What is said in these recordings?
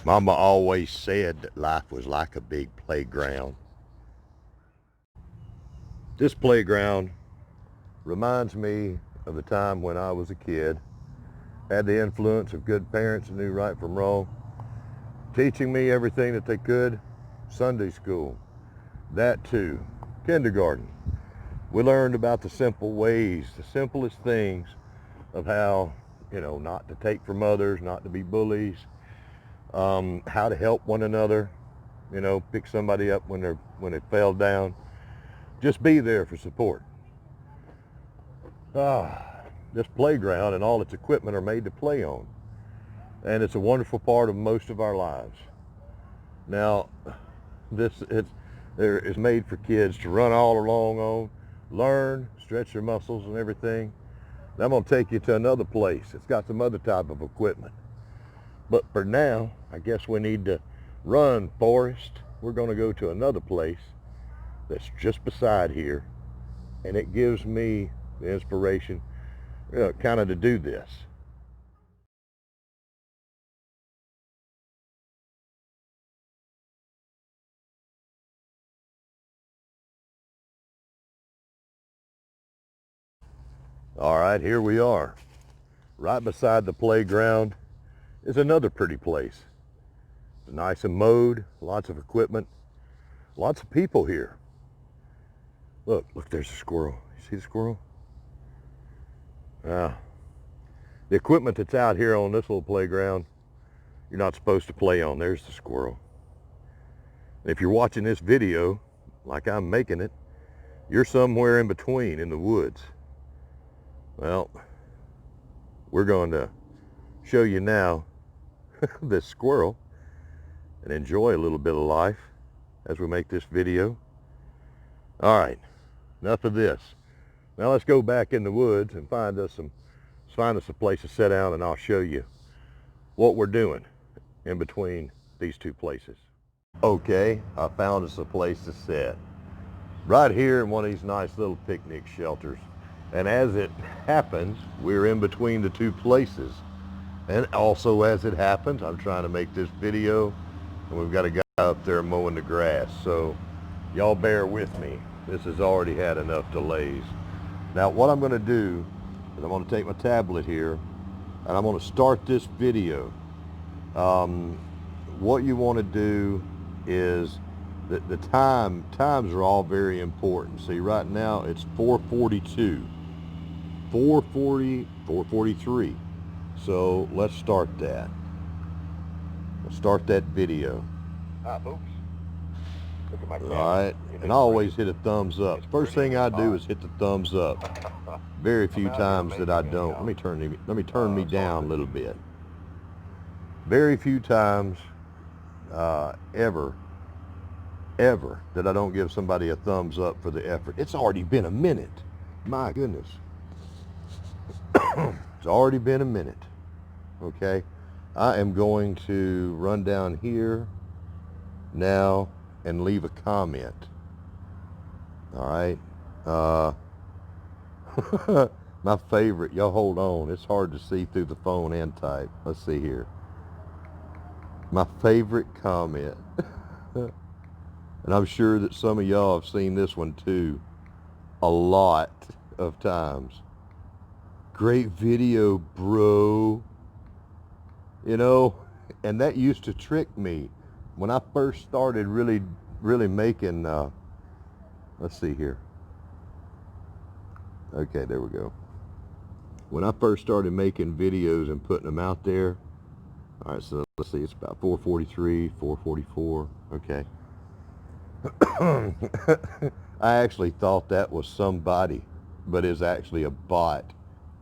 Mama always said that life was like a big playground. This playground reminds me of the time when I was a kid, had the influence of good parents who knew right from wrong, teaching me everything that they could. Sunday school, that too. Kindergarten. We learned about the simple ways, the simplest things of how, not to take from others, not to be bullies, how to help one another, pick somebody up when they fell down. Just be there for support. This playground and all its equipment are made to play on. And it's a wonderful part of most of our lives. Now, it's made for kids to run all along on, learn, stretch their muscles and everything. Now I'm going to take you to another place. It's got some other type of equipment. But for now, I guess we need to run, Forrest. We're going to go to another place that's just beside here. And it gives me the inspiration kind of to do this. All right, here we are. Right beside the playground is another pretty place. It's nice and mowed, lots of equipment, lots of people here. Look, there's a squirrel. You see the squirrel? The equipment that's out here on this little playground, you're not supposed to play on. There's the squirrel. And if you're watching this video, like I'm making it, you're somewhere in between in the woods. Well, we're going to show you now this squirrel and enjoy a little bit of life as we make this video. All right, enough of this. Now let's go back in the woods and find us a place to sit down, and I'll show you what we're doing in between these two places. Okay, I found us a place to sit. Right here in one of these nice little picnic shelters. And as it happens, we're in between the two places. And also as it happens, I'm trying to make this video and we've got a guy up there mowing the grass. So y'all bear with me. This has already had enough delays. Now what I'm going to do is I'm going to take my tablet here and I'm going to start this video. What you want to do is the times are all very important. See, right now it's 4:42. 4:40, 4:43. So let's start that. Let's start that video. Hi, folks. Look at my camera. All right, and I always hit a thumbs up. First thing I do is hit the thumbs up. Very few times that I don't. Let me turn me down a little bit. Very few times ever that I don't give somebody a thumbs up for the effort. It's already been a minute. My goodness. It's already been a minute. Okay, I am going to run down here now and leave a comment. All right. My favorite, y'all hold on. It's hard to see through the phone and type. Let's see here. My favorite comment, and I'm sure that some of y'all have seen this one too, a lot of times. Great video, bro. And that used to trick me when I first started really making, let's see here. Okay, there we go. When I first started making videos and putting them out there, all right, so let's see, it's about 4:43, 4:44, okay. I actually thought that was somebody, but it's actually a bot.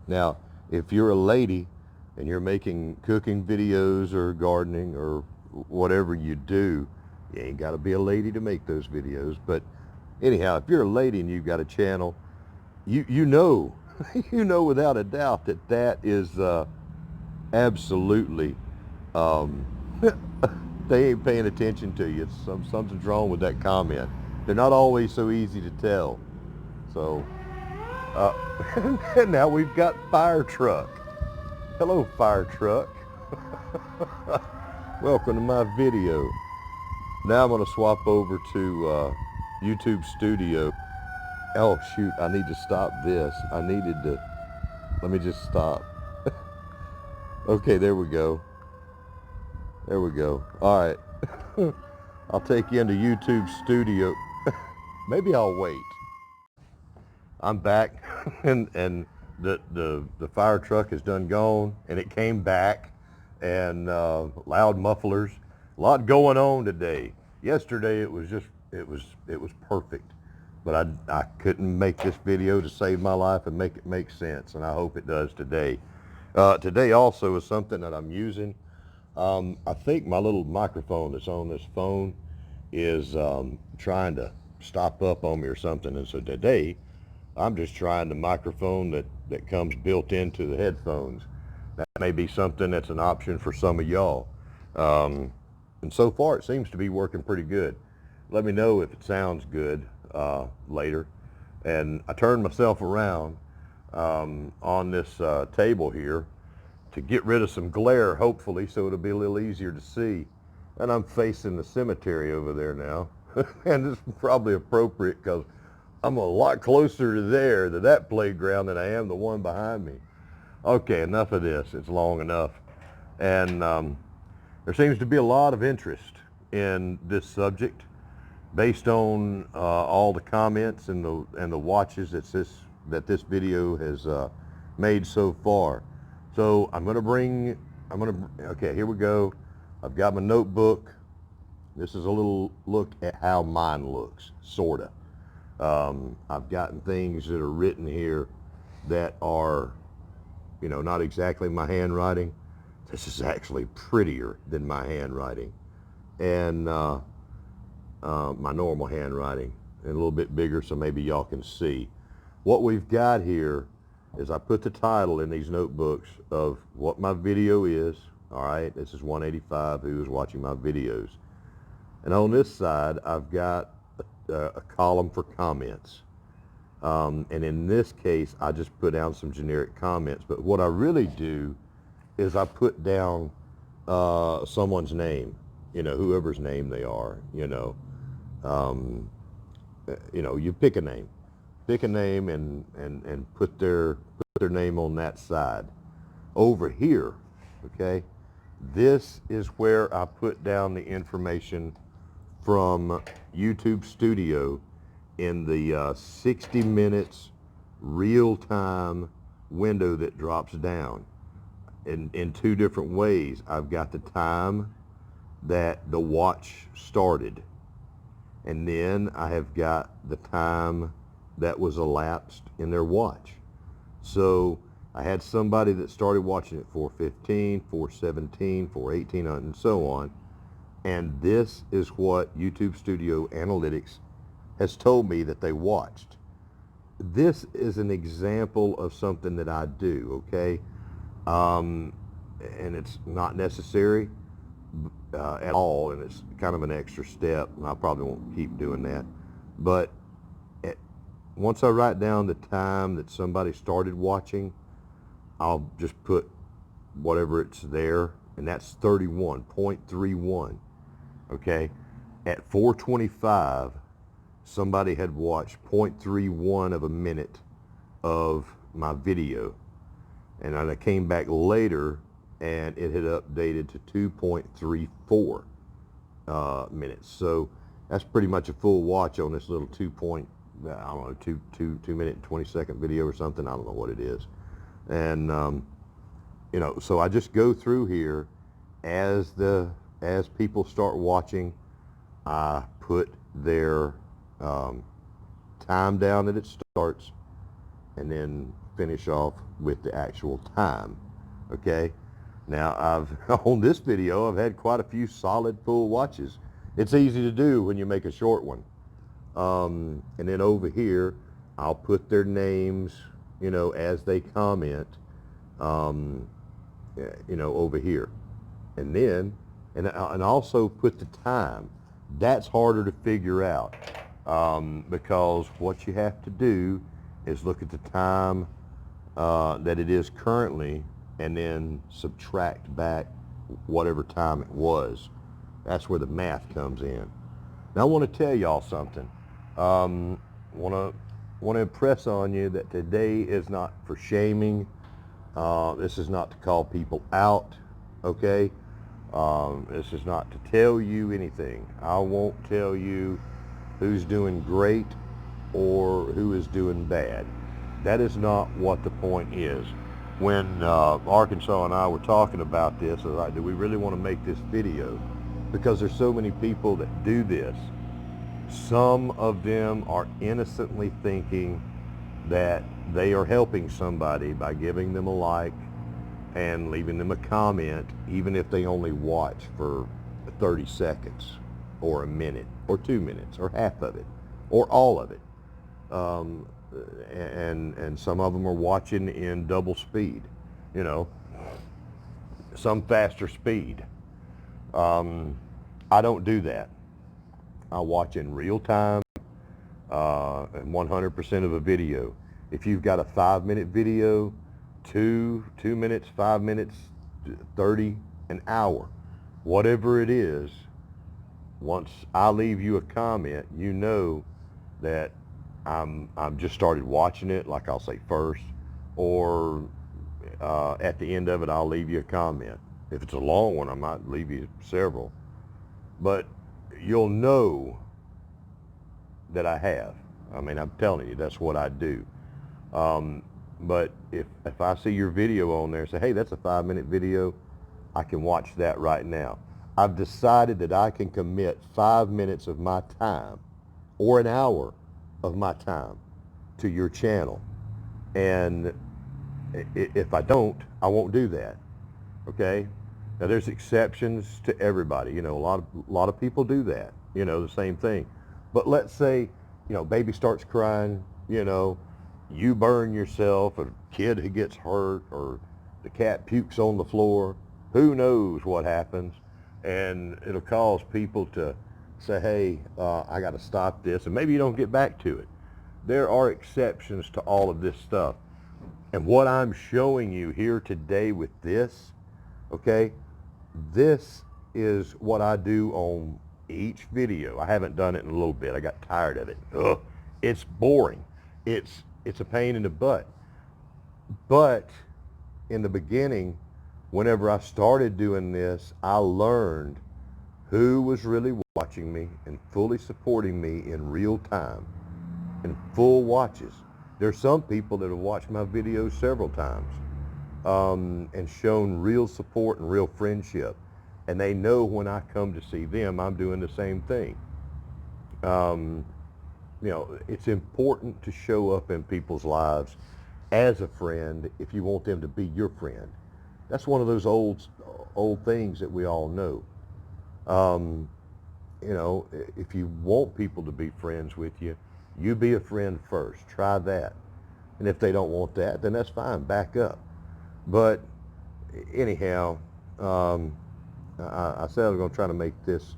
Now, if you're a lady and you're making cooking videos or gardening or whatever you do, you ain't got to be a lady to make those videos. But anyhow, if you're a lady and you've got a channel, you know without a doubt that is absolutely, they ain't paying attention to you. Something's wrong with that comment. They're not always so easy to tell. So, and now we've got fire truck. Hello, fire truck. Welcome to my video. Now I'm going to swap over to YouTube Studio. Oh shoot, I need to stop this. Let me just stop. Okay, there we go. There we go. All right. I'll take you into YouTube Studio. Maybe I'll wait. I'm back and the fire truck is done gone, and it came back, and loud mufflers, a lot going on today. Yesterday it was perfect, but I couldn't make this video to save my life and make it make sense, and I hope it does today. Today also is something that I'm using. I think my little microphone that's on this phone is trying to stop up on me or something, and so today I'm just trying the microphone that comes built into the headphones. That may be something that's an option for some of y'all. And so far it seems to be working pretty good. Let me know if it sounds good later. And I turned myself around on this table here to get rid of some glare, hopefully, so it'll be a little easier to see. And I'm facing the cemetery over there now. And it's probably appropriate because I'm a lot closer to that playground than I am the one behind me. Okay, enough of this. It's long enough. And there seems to be a lot of interest in this subject based on all the comments and the watches that this video has made so far. So okay, here we go. I've got my notebook. This is a little look at how mine looks, sorta. I've gotten things that are written here that are, not exactly my handwriting. This is actually prettier than my handwriting, and my normal handwriting, and a little bit bigger so maybe y'all can see. What we've got here is I put the title in these notebooks of what my video is. All right, this is 185 who is watching my videos. And on this side, I've got a column for comments. And in this case, I just put down some generic comments. But what I really do is I put down someone's name, whoever's name they are, you pick a name. Pick a name and put their name on that side. Over here, okay, this is where I put down the information from YouTube Studio in the 60 minutes real-time window that drops down in two different ways. I've got the time that the watch started, and then I have got the time that was elapsed in their watch. So I had somebody that started watching at 4:15, 4:17, 4:18, and so on. And this is what YouTube Studio Analytics has told me that they watched. This is an example of something that I do, okay? And it's not necessary at all, and it's kind of an extra step, and I probably won't keep doing that. But once I write down the time that somebody started watching, I'll just put whatever it's there, and that's 31.31. Okay, at 4:25, somebody had watched 0.31 of a minute of my video, and then I came back later and it had updated to 2.34 minutes. So that's pretty much a full watch on this little 2 minute and 20-second video or something. I don't know what it is. And so I just go through here as people start watching. I put their time down that it starts, and then finish off with the actual time. Okay, now on this video I've had quite a few solid full watches. It's easy to do when you make a short one. And then over here I'll put their names, as they comment, over here, and then and also put the time. That's harder to figure out because what you have to do is look at the time that it is currently, and then subtract back whatever time it was. That's where the math comes in. Now I want to tell y'all something. Want to impress on you that today is not for shaming. This is not to call people out, okay? This is not to tell you anything. I won't tell you who's doing great or who is doing bad. That is not what the point is. When Arkansas and I were talking about this, I was like, do we really want to make this video? Because there's so many people that do this. Some of them are innocently thinking that they are helping somebody by giving them a like and leaving them a comment, even if they only watch for 30 seconds or a minute or 2 minutes or half of it or all of it. And some of them are watching in double speed, you know, some faster speed. I don't do that. I watch in real time, 100% of a video. If you've got a 5-minute video, 2 minutes, 5 minutes, 30, an hour, whatever it is, once I leave you a comment, you know that I'm just started watching it, like I'll say first, or at the end of it, I'll leave you a comment. If it's a long one, I might leave you several. But you'll know that I have. I mean, I'm telling you, that's what I do. But if I see your video on there and say, hey, that's a 5-minute video, I can watch that right now. I've decided that I can commit 5 minutes of my time or an hour of my time to your channel. And if I don't, I won't do that. Okay? Now there's exceptions to everybody. You know, a lot of people do that. You know, the same thing. But let's say, you know, baby starts crying, you know, you burn yourself, a kid who gets hurt, or the cat pukes on the floor. Who knows what happens? And it'll cause people to say, hey, I got to stop this, and maybe you don't get back to it. There are exceptions to all of this stuff. And what I'm showing you here today with this, okay, this is what I do on each video. I haven't done it in a little bit. I got tired of it. Ugh, it's boring. It's a pain in the butt. But in the beginning, whenever I started doing this, I learned who was really watching me and fully supporting me in real time, in full watches. There's some people that have watched my videos several times and shown real support and real friendship. And they know when I come to see them, I'm doing the same thing. You know, it's important to show up in people's lives as a friend if you want them to be your friend. That's one of those old things that we all know. You know, if you want people to be friends with you, you be a friend first. Try that. And if they don't want that, then that's fine. Back up. But anyhow, I said I was going to try to make this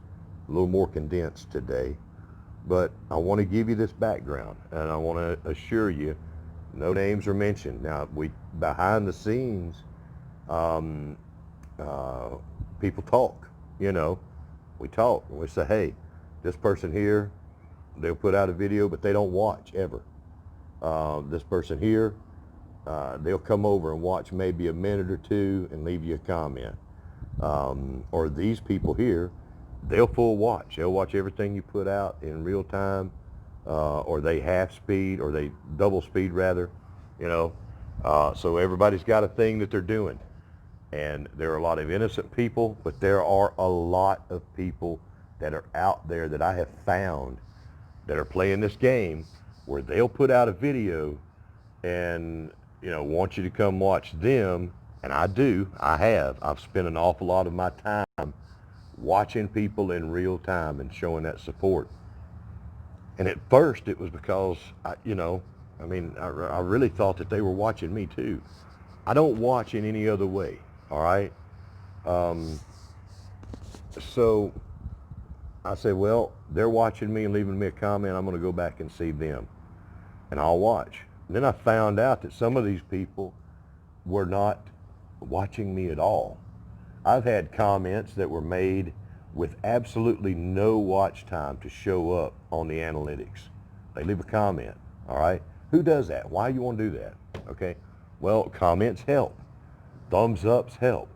a little more condensed today. But I want to give you this background, and I want to assure you, no names are mentioned. Now, behind the scenes, people talk, you know. We talk, and we say, hey, this person here, they'll put out a video, but they don't watch ever. This person here, they'll come over and watch maybe a minute or two and leave you a comment. Or these people here, they'll full watch. They'll watch everything you put out in real time, or they half speed, or they double speed rather, you know. So everybody's got a thing that they're doing. And there are a lot of innocent people, but there are a lot of people that are out there that I have found that are playing this game where they'll put out a video and, you know, want you to come watch them. And I've spent an awful lot of my time watching people in real time and showing that support. And at first it was because, I really thought that they were watching me too. I don't watch in any other way, all right? So I said, well, they're watching me and leaving me a comment. I'm going to go back and see them, and I'll watch. And then I found out that some of these people were not watching me at all. I've had comments that were made with absolutely no watch time to show up on the analytics. They leave a comment, all right? Who does that? Why you want to do that? Okay, well, comments help. Thumbs ups help.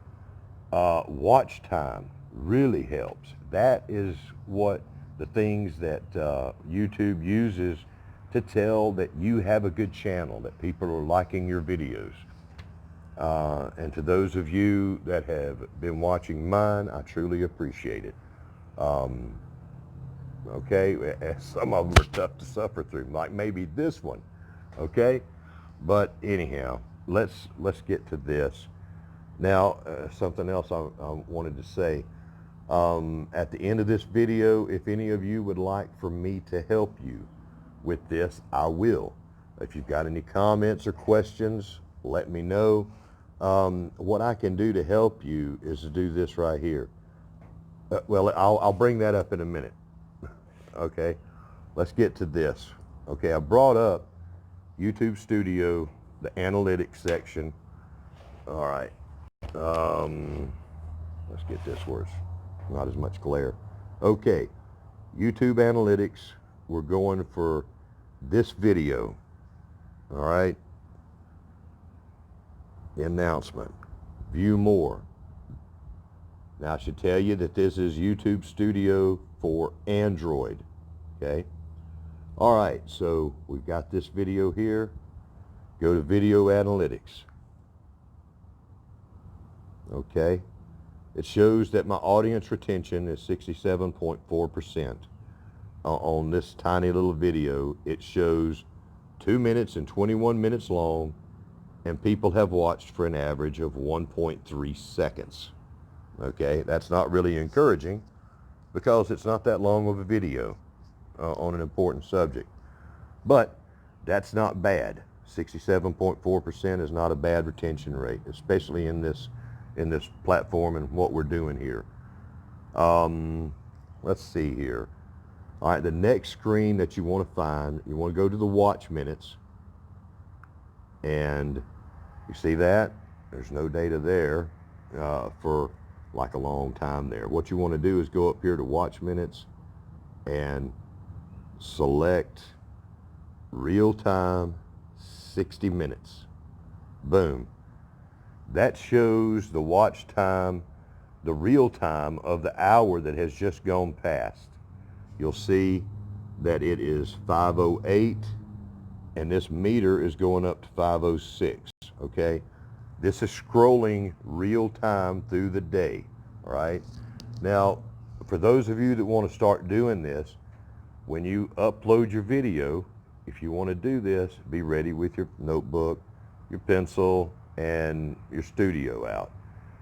Watch time really helps. That is what the things that YouTube uses to tell that you have a good channel, that people are liking your videos. And to those of you that have been watching mine, I truly appreciate it. Okay, some of them are tough to suffer through, like maybe this one. Okay, but anyhow, let's get to this. Now, something else I wanted to say. At the end of this video, if any of you would like for me to help you with this, I will. If you've got any comments or questions, let me know. What I can do to help you is to do this right here. Well, I'll bring that up in a minute. Okay, let's get to this. Okay, I brought up YouTube Studio, the analytics section. All right, let's get this where it's not as much glare. Okay, YouTube Analytics, we're going for this video. All right, the announcement, view more. Now I should tell you that this is YouTube Studio for Android, okay? All right, so we've got this video here. Go to Video Analytics. Okay, it shows that my audience retention is 67.4%. On this tiny little video, it shows 2 minutes and 21 minutes long, and people have watched for an average of 1.3 seconds. Okay, that's not really encouraging because it's not that long of a video on an important subject. But that's not bad. 67.4% is not a bad retention rate, especially in this platform and what we're doing here. Let's see here. All right, the next screen that you want to find, you want to go to the watch minutes, and you see that? There's no data there for like a long time there. What you want to do is go up here to watch minutes and select real time 60 minutes. Boom. That shows the watch time, the real time of the hour that has just gone past. You'll see that it is 5:08 and this meter is going up to 5:06, okay? This is scrolling real time through the day, all right? Now, for those of you that want to start doing this, when you upload your video, if you want to do this, be ready with your notebook, your pencil, and your studio out,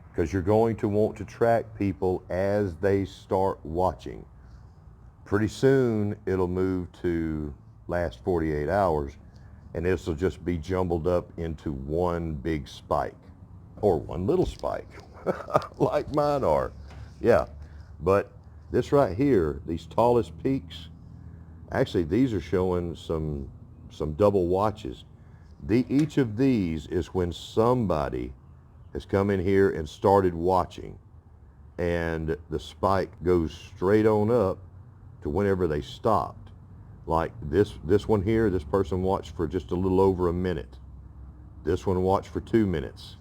because you're going to want to track people as they start watching. Pretty soon, it'll move to last 48 hours, and this will just be jumbled up into one big spike or one little spike like mine are. Yeah, but this right here, these tallest peaks, actually these are showing some double watches. Each of these is when somebody has come in here and started watching, and the spike goes straight on up to whenever they stopped. Like this one here, this person watched for just a little over a minute. This one watched for 2 minutes,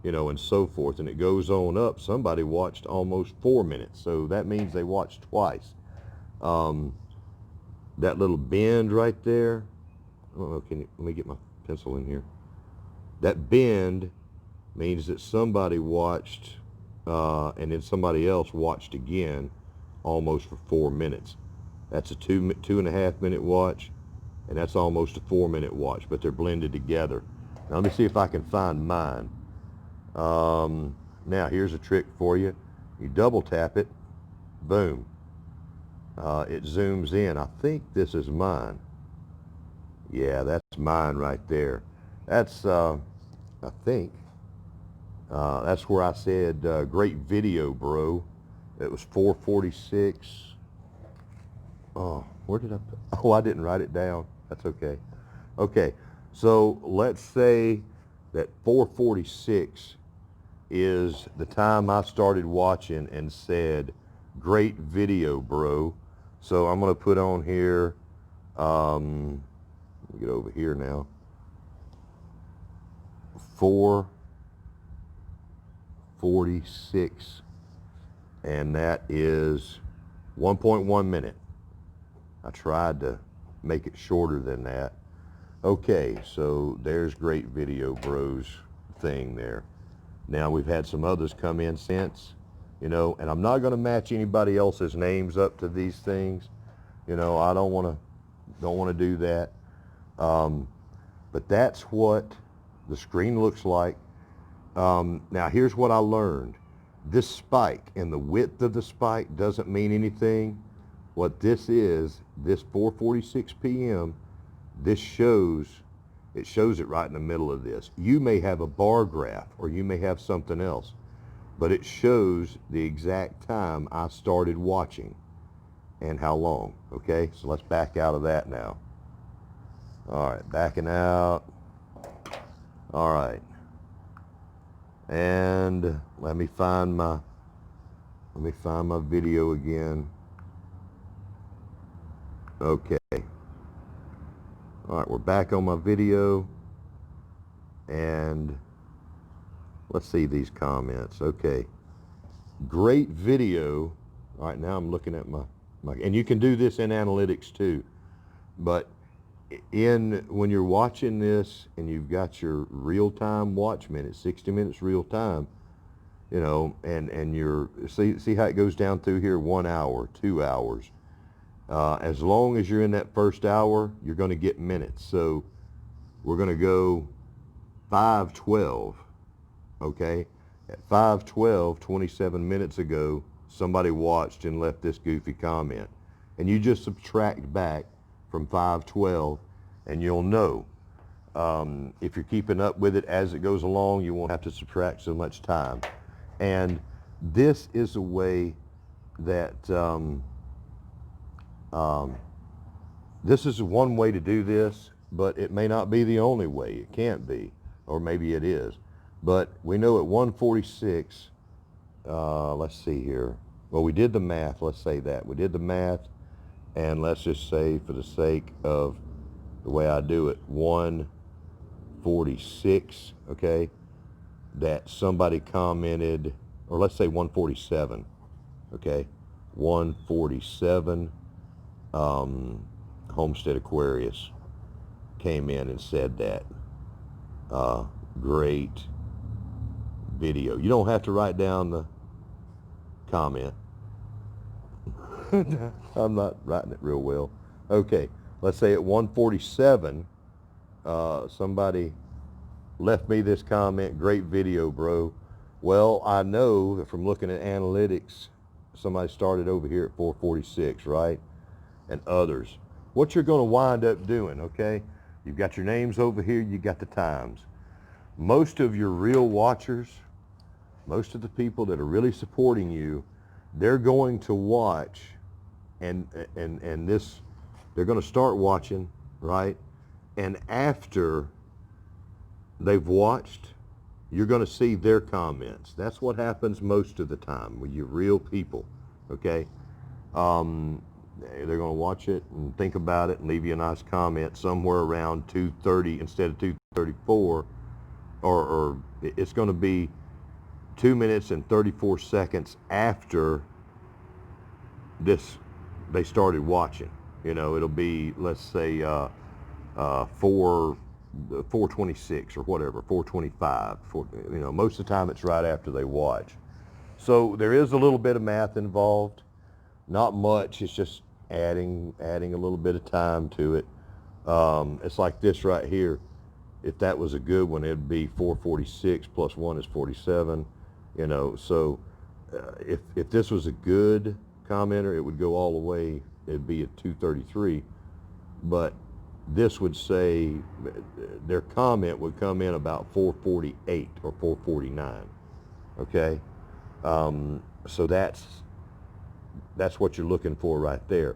you know, and so forth. And it goes on up. Somebody watched almost 4 minutes. So that means they watched twice. That little bend right there, I don't know, let me get my pencil in here. That bend means that somebody watched and then somebody else watched again almost for 4 minutes. That's a 2.5 minute watch, and that's almost a 4 minute watch, but they're blended together. Now let me see if I can find mine. Now here's a trick for you. You double tap it, boom. It zooms in. I think this is mine. Yeah, that's mine right there. That's, I think, that's where I said, great video, bro. It was 446. Oh, where did I put? Oh, I didn't write it down. That's okay. Okay, so let's say that 446 is the time I started watching and said, great video, bro. So I'm going to put on here, let me get over here now, 4:46, and that is 1.1 minute. I tried to make it shorter than that. Okay, so there's great video, bros thing there. Now we've had some others come in since, you know, and I'm not going to match anybody else's names up to these things. You know, I don't want to do that. But that's what the screen looks like. Now here's what I learned. This spike and the width of the spike doesn't mean anything. What this is, this 4:46 p.m., this shows it right in the middle of this. You may have a bar graph or you may have something else, but it shows the exact time I started watching and how long. Okay, so let's back out of that now. All right, backing out. All right, and let me find my video again. Okay. All right, we're back on my video, and let's see these comments. Okay, great video. All right, now I'm looking at my and you can do this in analytics too, but when you're watching this and you've got your real-time watch minutes, 60 minutes real time, you know, and you're see how it goes down through here, 1 hour, 2 hours. As long as you're in that first hour, you're going to get minutes. So we're going to go 5:12, okay? At 5:12, 27 minutes ago, somebody watched and left this goofy comment. And you just subtract back from 5:12, and you'll know. If you're keeping up with it as it goes along, you won't have to subtract so much time. And this is a way that this is one way to do this, but it may not be the only way. It can't be, or maybe it is. But we know at 1:46, let's see here. Well, we did the math. Let's say that. We did the math, and let's just say, for the sake of the way I do it, 1:46, okay, that somebody commented, or let's say 1:47, okay, 1:47, Homestead Aquarius came in and said that. Great video. You don't have to write down the comment. I'm not writing it real well. Okay, let's say at 1:47, somebody left me this comment, great video, bro. Well, I know that from looking at analytics, somebody started over here at 4:46, right? And others. What you're going to wind up doing, okay? You've got your names over here, you got the times. Most of your real watchers, most of the people that are really supporting you, they're going to watch and this, they're going to start watching, right? And after they've watched, you're going to see their comments. That's what happens most of the time with your real people, okay? They're going to watch it and think about it and leave you a nice comment somewhere around 2:30 instead of 2:34, or it's going to be 2 minutes and 34 seconds after this they started watching. You know, it'll be, let's say 4:26 or whatever, 4:25. You know, most of the time it's right after they watch. So there is a little bit of math involved. Not much. It's just adding a little bit of time to it. It's like this right here. If that was a good one, it'd be 4:46 plus 1 is 47. You know, so if this was a good commenter, it would go all the way. It'd be at 2:33. But this would say their comment would come in about 4:48 or 4:49. Okay, so that's what you're looking for right there.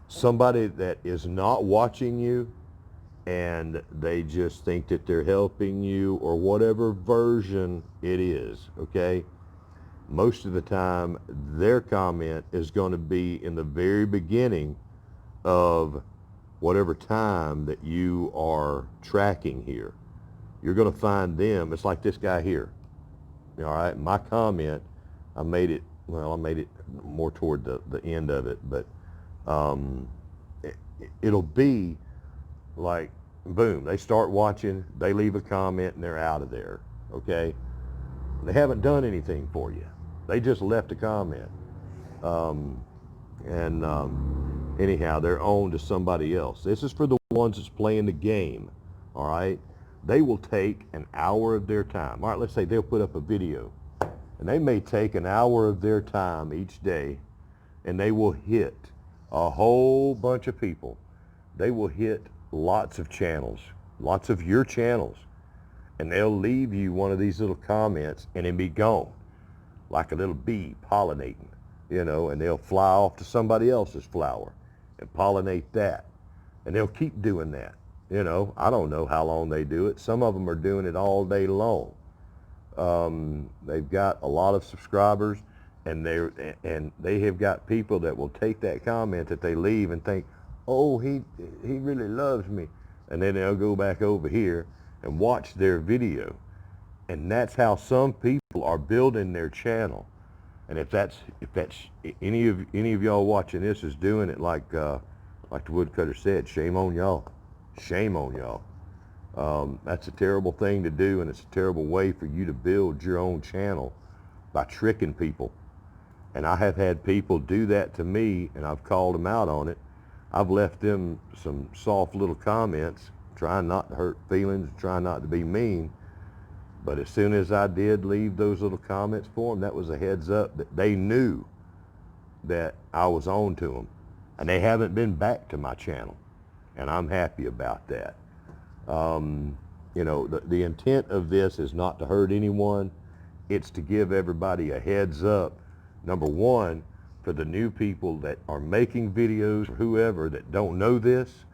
Somebody that is not watching you and they just think that they're helping you, or whatever version it is, okay? Most of the time, their comment is going to be in the very beginning of whatever time that you are tracking here. You're going to find them. It's like this guy here. All right, my comment, I made it more toward the end of it, but it'll be like, boom, they start watching, they leave a comment, and they're out of there, okay? They haven't done anything for you. They just left a comment. Anyhow, they're owned to somebody else. This is for the ones that's playing the game, all right? They will take an hour of their time. All right, let's say they'll put up a video, and they may take an hour of their time each day, and they will hit a whole bunch of people. They will hit lots of channels, lots of your channels, and they'll leave you one of these little comments and then be gone, like a little bee pollinating, you know, and they'll fly off to somebody else's flower and pollinate that. And they'll keep doing that. You know, I don't know how long they do it. Some of them are doing it all day long. They've got a lot of subscribers, and they have got people that will take that comment that they leave and think, oh, he really loves me. And then they'll go back over here and watch their video. And that's how some people are building their channel. And if that's any of y'all watching this is doing it like the woodcutter said, shame on y'all. Shame on y'all. That's a terrible thing to do, and it's a terrible way for you to build your own channel, by tricking people. And I have had people do that to me, and I've called them out on it. I've left them some soft little comments, trying not to hurt feelings, trying not to be mean. But as soon as I did leave those little comments for them, that was a heads up that they knew that I was on to them. And they haven't been back to my channel. And I'm happy about that. You know, the intent of this is not to hurt anyone. It's to give everybody a heads up. Number one, for the new people that are making videos, or whoever that don't know this,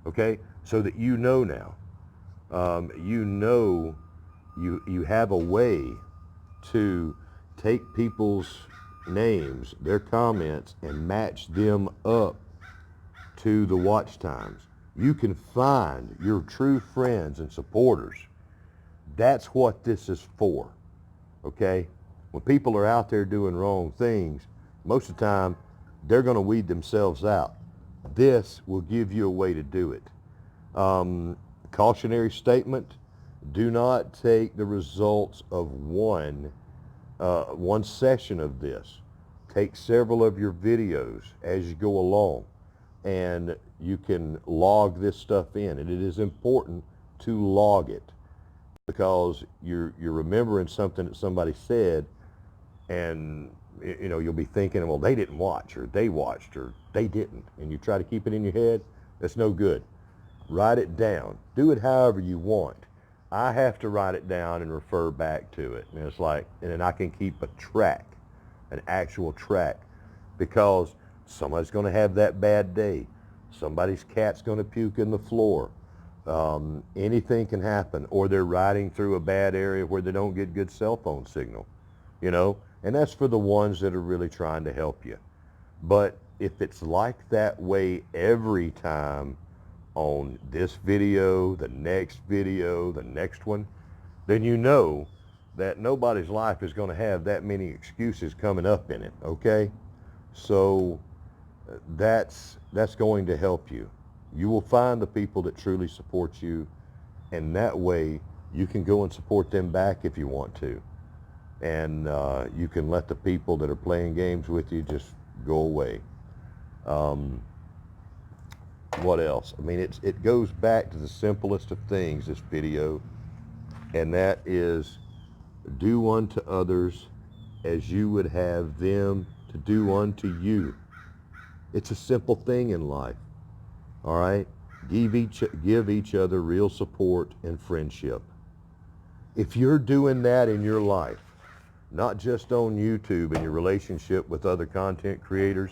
okay, so that you know now. You know, you have a way to take people's names, their comments, and match them up to the watch times. You can find your true friends and supporters. That's what this is for, okay? When people are out there doing wrong things, most of the time, they're going to weed themselves out. This will give you a way to do it. Cautionary statement: do not take the results of one session of this. Take several of your videos as you go along, and you can log this stuff in. And it is important to log it, because you're remembering something that somebody said, and you know, you'll be thinking, well, they didn't watch, or they watched, or they didn't, and you try to keep it in your head. That's no good. Write it down. Do it however you want. I have to write it down and refer back to it. And it's like, and then I can keep a track, an actual track, because somebody's going to have that bad day. Somebody's cat's going to puke in the floor. Anything can happen, or they're riding through a bad area where they don't get good cell phone signal, you know, and that's for the ones that are really trying to help you. But if it's like that way every time on this video, the next one, then you know that nobody's life is going to have that many excuses coming up in it, okay? So that's going to help you. You will find the people that truly support you, and that way you can go and support them back if you want to. And you can let the people that are playing games with you just go away. What else? I mean, it goes back to the simplest of things, this video, and that is, do unto others as you would have them to do unto you. It's a simple thing in life, all right? Give each other real support and friendship. If you're doing that in your life, not just on YouTube and your relationship with other content creators,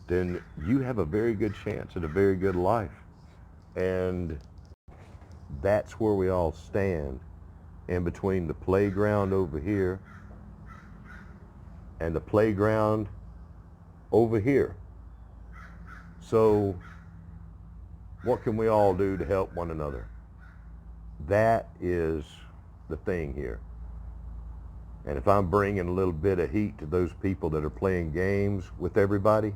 then you have a very good chance at a very good life. And that's where we all stand, in between the playground over here and the playground over here. So what can we all do to help one another? That is the thing here. And if I'm bringing a little bit of heat to those people that are playing games with everybody,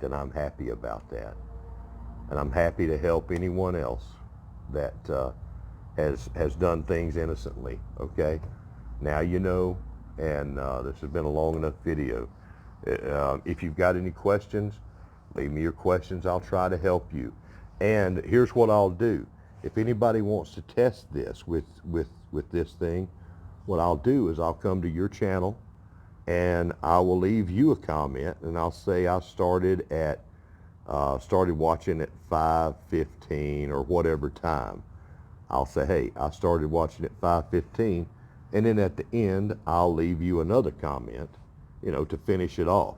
then I'm happy about that. And I'm happy to help anyone else that has done things innocently, okay? Now you know, and this has been a long enough video. If you've got any questions, leave me your questions. I'll try to help you. And here's what I'll do. If anybody wants to test this with this thing, what I'll do is I'll come to your channel and I will leave you a comment, and I'll say I started watching at 5:15 or whatever time. I'll say, hey, I started watching at 5:15, and then at the end I'll leave you another comment, you know, to finish it off.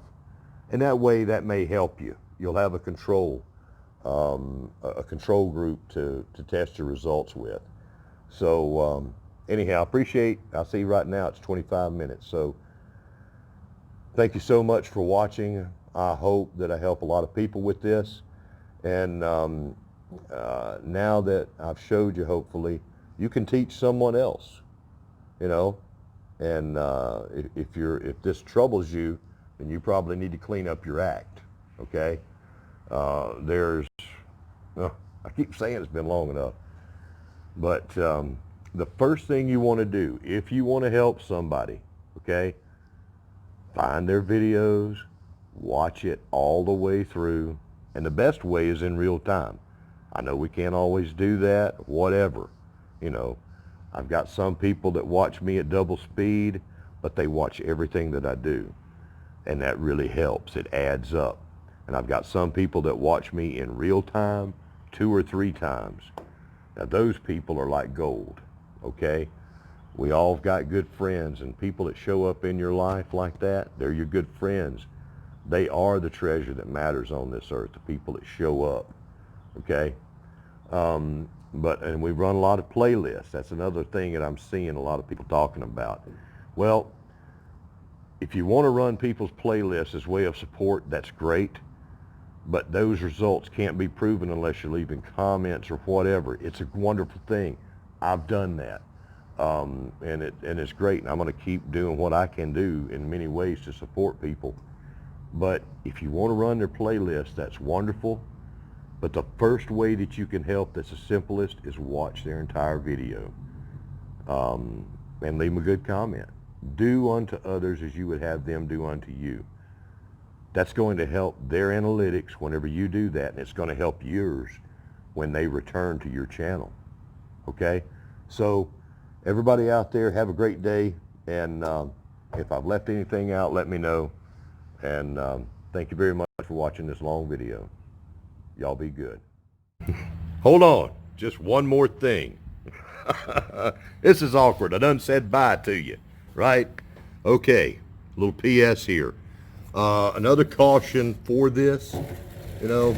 And that way, that may help you. You'll have a control group to test your results with. So anyhow, I see right now it's 25 minutes. So thank you so much for watching. I hope that I help a lot of people with this. And now that I've showed you, hopefully, you can teach someone else, you know. And if this troubles you, then you probably need to clean up your act, okay? I keep saying it's been long enough, but the first thing you want to do, if you want to help somebody, okay, find their videos, watch it all the way through, and the best way is in real time. I know we can't always do that, whatever, you know. I've got some people that watch me at double speed, but they watch everything that I do, and that really helps. It adds up. And I've got some people that watch me in real time 2 or 3 times. Now those people are like gold, okay? We all got good friends, and people that show up in your life like that, they're your good friends. They are the treasure that matters on this earth, the people that show up, okay? And we run a lot of playlists. That's another thing that I'm seeing a lot of people talking about. Well, if you want to run people's playlists as a way of support, that's great. But those results can't be proven unless you're leaving comments or whatever. It's a wonderful thing. I've done that. And it's great. And I'm going to keep doing what I can do in many ways to support people. But if you want to run their playlist, that's wonderful. But the first way that you can help, that's the simplest, is watch their entire video. And leave them a good comment. Do unto others as you would have them do unto you. That's going to help their analytics whenever you do that, and it's going to help yours when they return to your channel. Okay? So everybody out there, have a great day, and if I've left anything out, let me know. And thank you very much for watching this long video. Y'all be good. Hold on, just one more thing. This is awkward. I done said bye to you, right? Okay, little PS here. Another caution for this, you know,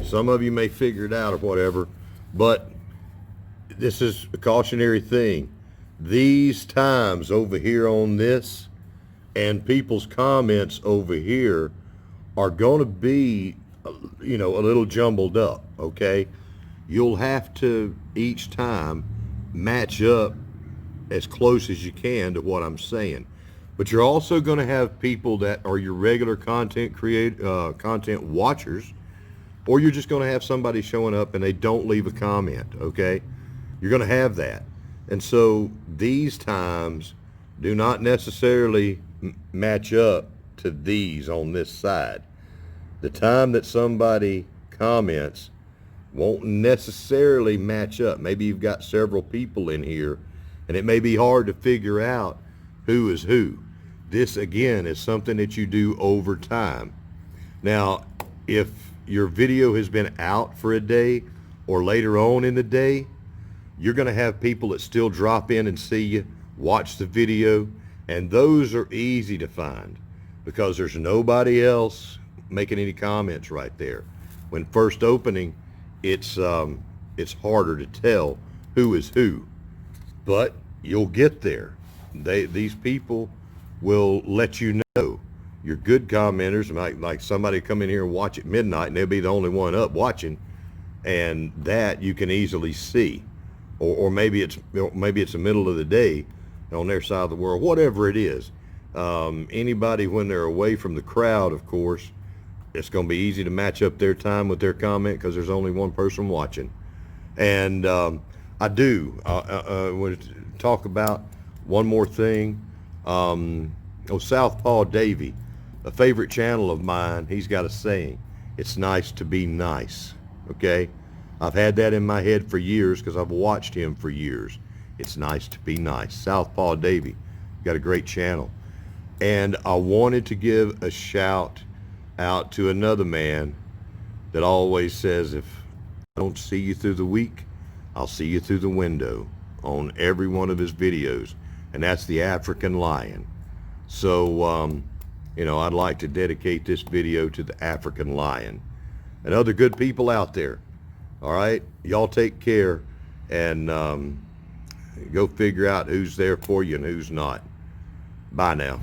some of you may figure it out or whatever, but this is a cautionary thing. These times over here on this and people's comments over here are going to be, you know, a little jumbled up, okay? You'll have to each time match up as close as you can to what I'm saying. But you're also going to have people that are your regular content watchers, or you're just going to have somebody showing up and they don't leave a comment, okay? You're going to have that. And so these times do not necessarily match up to these on this side. The time that somebody comments won't necessarily match up. Maybe you've got several people in here, and it may be hard to figure out who is who. This, again, is something that you do over time. Now, if your video has been out for a day or later on in the day, you're going to have people that still drop in and see you, watch the video, and those are easy to find because there's nobody else making any comments right there. When first opening, it's it's harder to tell who is who. But you'll get there. These people will let you know. Your good commenters, like somebody come in here and watch at midnight, and they'll be the only one up watching, and that you can easily see. Or maybe it's the middle of the day on their side of the world, whatever it is. Anybody, when they're away from the crowd, of course, it's going to be easy to match up their time with their comment because there's only one person watching. And I want to talk about one more thing. Southpaw Davy, a favorite channel of mine, he's got a saying, it's nice to be nice, okay? I've had that in my head for years because I've watched him for years. It's nice to be nice. Southpaw Davy, got a great channel. And I wanted to give a shout out to another man that always says, if I don't see you through the week, I'll see you through the window, on every one of his videos, and that's the African Lion. So, I'd like to dedicate this video to the African Lion and other good people out there. All right, y'all take care, and go figure out who's there for you and who's not. Bye now.